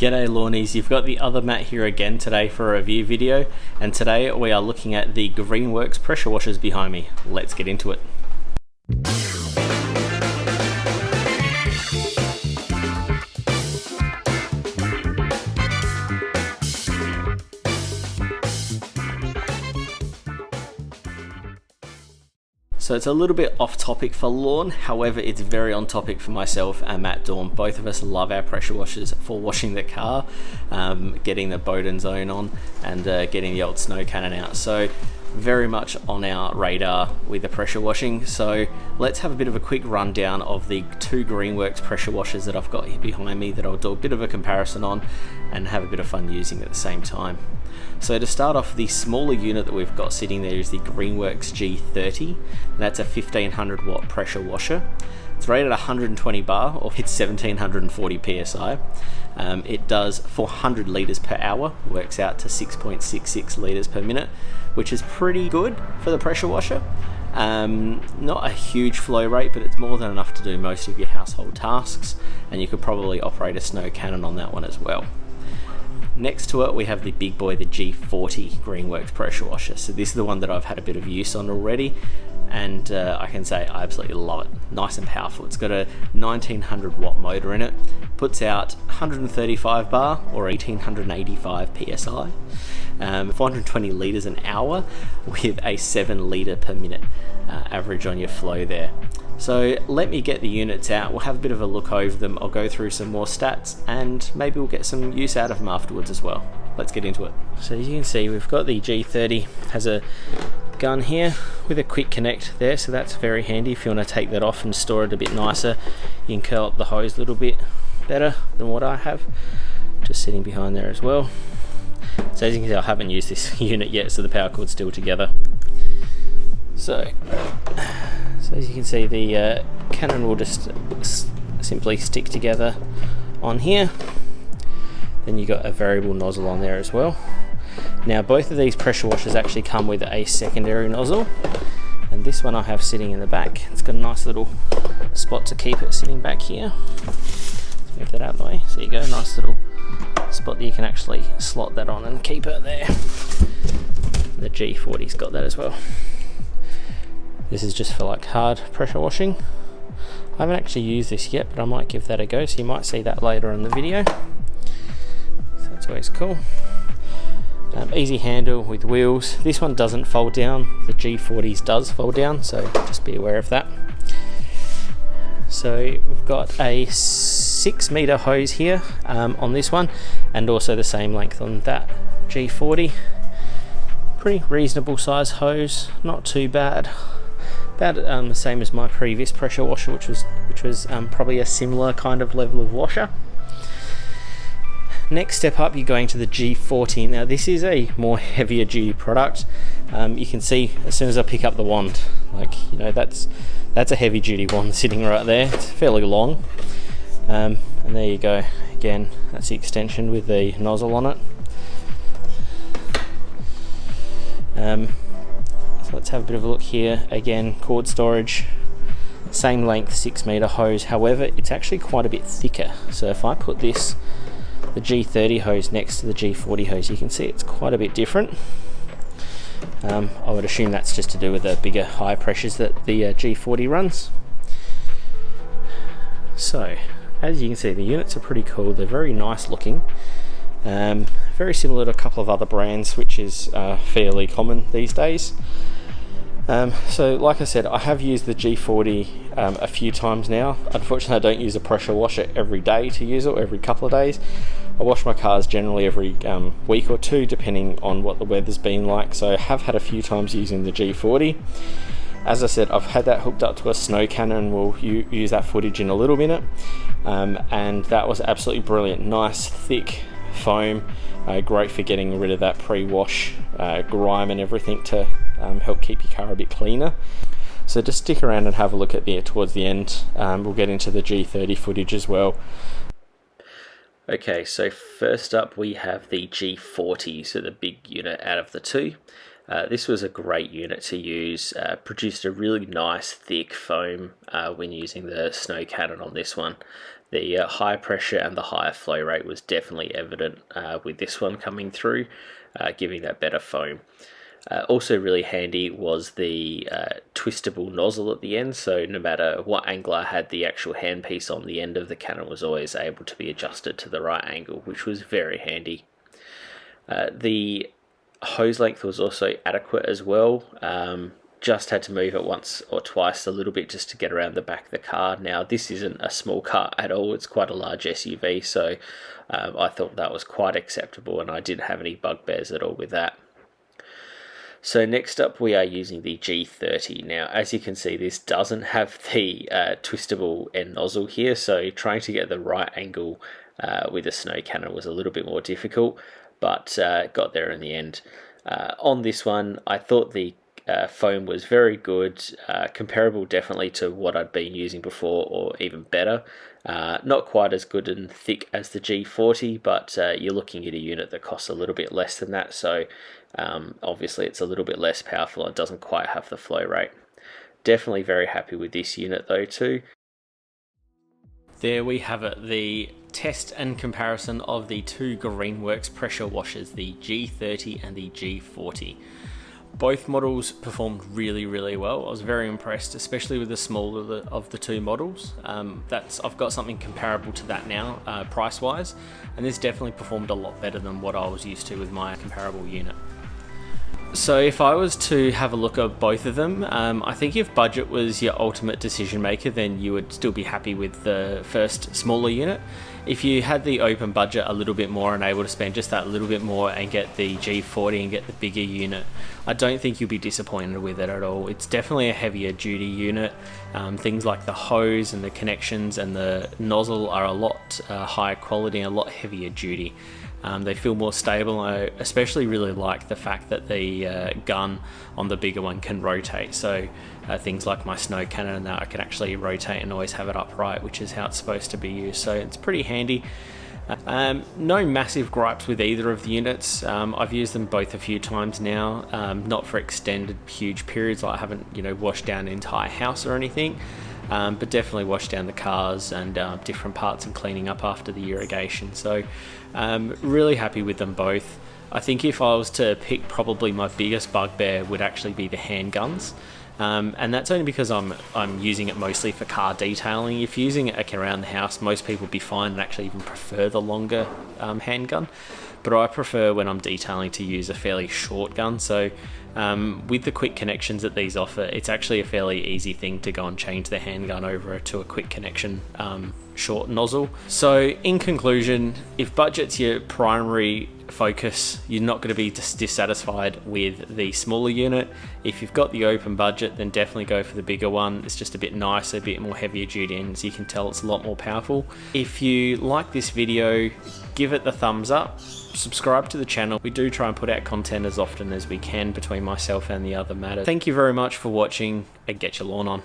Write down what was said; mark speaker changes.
Speaker 1: G'day Lawnies, you've got the other Matt here again today for a review video, and today we are looking at the Greenworks pressure washers behind me. Let's get into it. So it's a little bit off topic for lawn, however it's very on topic for myself and Matt Dawn. Both of us love our pressure washers for washing the car, getting the Bowdens Own on and getting the old snow cannon out. So very much on our radar with the pressure washing. So let's have a bit of a quick rundown of the two Greenworks pressure washers that I've got here behind me that I'll do a bit of a comparison on and have a bit of fun using at the same time. So to start off, the smaller unit that we've got sitting there is the Greenworks G30, and that's a 1500 watt pressure washer. It's rated 120 bar, or it's 1740 psi. It does 400 litres per hour, works out to 6.66 litres per minute, which is pretty good for the pressure washer. Not a huge flow rate, but it's more than enough to do most of your household tasks, and you could probably operate a snow cannon on that one as well. Next to it we have the big boy, the G40 Greenworks pressure washer. So this is the one that I've had a bit of use on already, and I can say I absolutely love it. Nice and powerful. It's got a 1900 watt motor in it, puts out 135 bar or 1885 psi, 420 litres an hour with a 7 litre per minute average on your flow there. So let me get the units out, we'll have a bit of a look over them, I'll go through some more stats and maybe we'll get some use out of them afterwards as well. Let's get into it. So as you can see, we've got the G30, has a gun here with a quick connect there, so that's very handy if you want to take that off and store it a bit nicer. You can curl up the hose a little bit better than what I have, just sitting behind there as well. So as you can see, I haven't used this unit yet, so the power cord's still together. So as you can see, the cannon will just simply stick together on here. Then you got a variable nozzle on there as well. Now both of these pressure washers actually come with a secondary nozzle, and this one I have sitting in the back. It's got a nice little spot to keep it sitting back here. Let's move that out of the way. So you go, nice little spot that you can actually slot that on and keep it there. The G40's got that as well. This is just for like hard pressure washing. I haven't actually used this yet, but I might give that a go, so you might see that later in the video. So that's always cool. Easy handle with wheels. This one doesn't fold down, the G40's does fold down, so just be aware of that. So we've got a 6 meter hose here on this one, and also the same length on that G40. Pretty reasonable size hose, not too bad. About the same as my previous pressure washer, which was probably a similar kind of level of washer. Next step up, you're going to the G40. Now this is a more heavier duty product. You can see as soon as I pick up the wand, like, you know, that's a heavy duty wand sitting right there. It's fairly long, and there you go. Again, that's the extension with the nozzle on it. So let's have a bit of a look here. Again, cord storage, same length, 6 meter hose. However, it's actually quite a bit thicker. So if I put the G30 hose next to the G40 hose, you can see it's quite a bit different. I would assume that's just to do with the bigger high pressures that the G40 runs. So as you can see, the units are pretty cool. They're very nice looking. Very similar to a couple of other brands, which is fairly common these days. So like I said, I have used the G40 a few times now. Unfortunately, I don't use a pressure washer every day to use it, or every couple of days. I wash my cars generally every week or two, depending on what the weather's been like. So I have had a few times using the G40. As I said, I've had that hooked up to a snow cannon. We'll use that footage in a little minute. And that was absolutely brilliant. Nice, thick foam. Great for getting rid of that pre-wash grime and everything to help keep your car a bit cleaner. So just stick around and have a look at towards the end. We'll get into the G30 footage as well. Okay, so first up we have the G40, so the big unit out of the two. This was a great unit to use, produced a really nice thick foam when using the snow cannon on this one. the higher pressure and the higher flow rate was definitely evident with this one coming through, giving that better foam. Also really handy was the twistable nozzle at the end, so no matter what angle I had, the actual handpiece on the end of the cannon was always able to be adjusted to the right angle, which was very handy. The hose length was also adequate as well. Just had to move it once or twice a little bit just to get around the back of the car. Now this isn't a small car at all, it's quite a large SUV, so I thought that was quite acceptable and I didn't have any bugbears at all with that. So next up we are using the G30. Now as you can see, this doesn't have the twistable end nozzle here, so trying to get the right angle with a snow cannon was a little bit more difficult, but got there in the end. On this one I thought the foam was very good, comparable definitely to what I'd been using before, or even better. Not quite as good and thick as the G40, but you're looking at a unit that costs a little bit less than that, so obviously it's a little bit less powerful and doesn't quite have the flow rate. Definitely very happy with this unit though too. There we have it, the test and comparison of the two Greenworks pressure washers, the G30 and the G40. Both models performed really well. I was very impressed, especially with the smaller of the two models. I've got something comparable to that now, price wise, and this definitely performed a lot better than what I was used to with my comparable unit. So if I was to have a look at both of them, I think if budget was your ultimate decision maker, then you would still be happy with the first smaller unit. If you had the open budget a little bit more and able to spend just that little bit more and get the G40 and get the bigger unit, I don't think you'll be disappointed with it at all. It's definitely a heavier duty unit. Things like the hose and the connections and the nozzle are a lot higher quality and a lot heavier duty. They feel more stable. I especially really like the fact that the gun on the bigger one can rotate, so things like my snow cannon and that I can actually rotate and always have it upright, which is how it's supposed to be used, so it's pretty handy. No massive gripes with either of the units. I've used them both a few times now, not for extended huge periods, like I haven't washed down an entire house or anything, but definitely washed down the cars and different parts and cleaning up after the irrigation. So really happy with them both. I think if I was to pick, probably my biggest bugbear would actually be the handguns. And that's only because I'm using it mostly for car detailing. If you're using it around the house, most people would be fine and actually even prefer the longer handgun. But I prefer when I'm detailing to use a fairly short gun. So with the quick connections that these offer, it's actually a fairly easy thing to go and change the handgun over to a quick connection short nozzle. So in conclusion, if budget's your primary focus, you're not going to be dissatisfied with the smaller unit. If you've got the open budget, then definitely go for the bigger one. It's just a bit nicer, a bit more heavier duty, and as you can tell, it's a lot more powerful. If you like this video, give it the thumbs up, subscribe to the channel. We do try and put out content as often as we can between myself and the other matters. Thank you very much for watching, and get your lawn on.